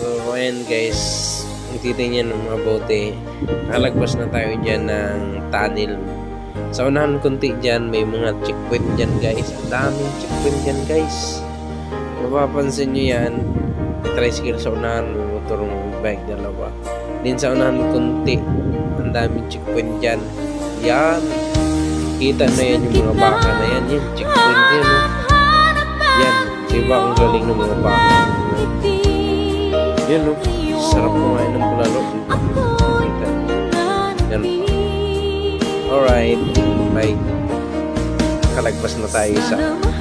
So, ayan guys, kung titingnan ng mabuti, nakalagpas na tayo dyan ng tunnel. Sa unahan konti dyan, may mga checkpoint dyan guys. Ang daming checkpoint dyan guys. Mapapansin nyo yan, tricycle sa unahan, motor ng bike, dalawa. Din sa unahan konti, ang daming checkpoint dyan. Yan, kita na yan yung mga baka na yan. Yan, checkpoint yan. Oh. Yan, diba ang galing ng mga baka. Yan, oh. Sarap kumain ng bulalo. Kita. Yan. Alright, bye. Kalagpas na tayo sa checkpoint.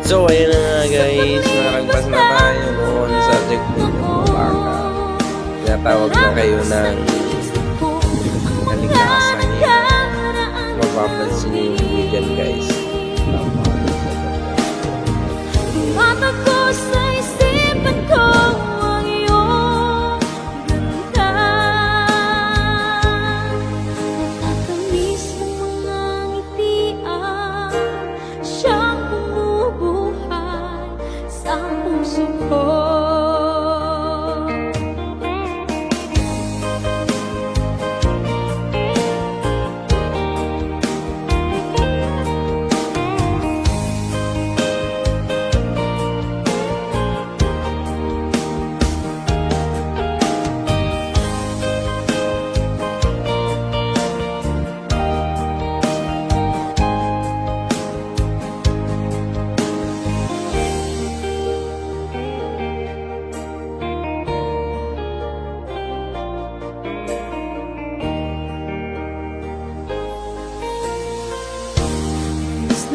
So, ayun na nga guys, nakalagpas na tayo noon sa checkpoint ng mga baka. Tinatawag na kayo ng kaligtasan niya. Mapapansin niyo yung vegan guys. Mata ko sa isipan ko ang iyong ganda. Natatamis ng mga ngitian, siyang bumubuhay sa puso ko.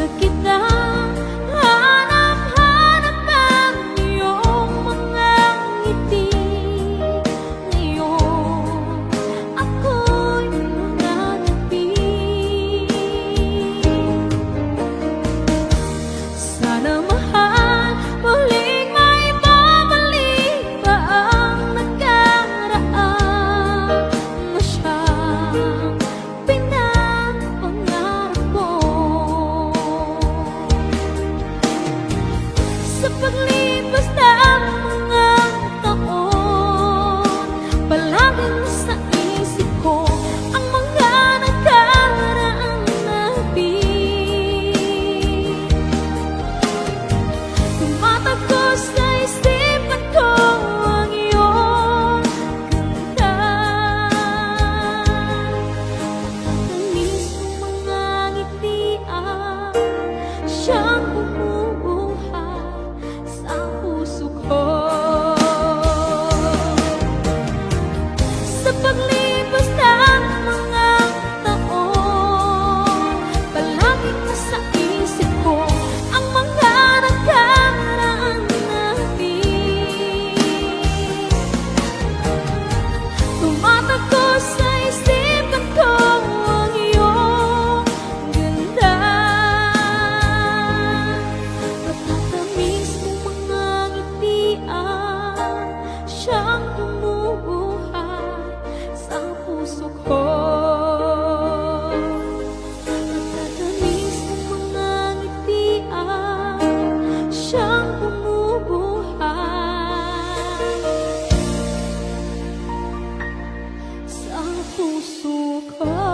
Na kita hanap-hanap ang iyong mga ngiti. Ngayon ako'y nananapin. Sana mahal, muling may babalik pa ang nakaraan na siyang pinapangarap ko. Sa paglipas ng mga taon, palaging sa isip ko ang mga nakaraang natin. Tumatakbo sa isipan ko ang iyong ganda. Natatamis ng mga ngitian, siyang bumubuhay sa puso ko. Sa paglipas ng mga taon, palaging nasa isip ko ang mga nakaraan natin. Tumatakbo sa isipan ko ang iyong ganda. Natatamis ng mga ngitian, siyang bumubuhay sa puso ko. Natatamis ng mga ngitian, siyang bumubuhay sa puso ko.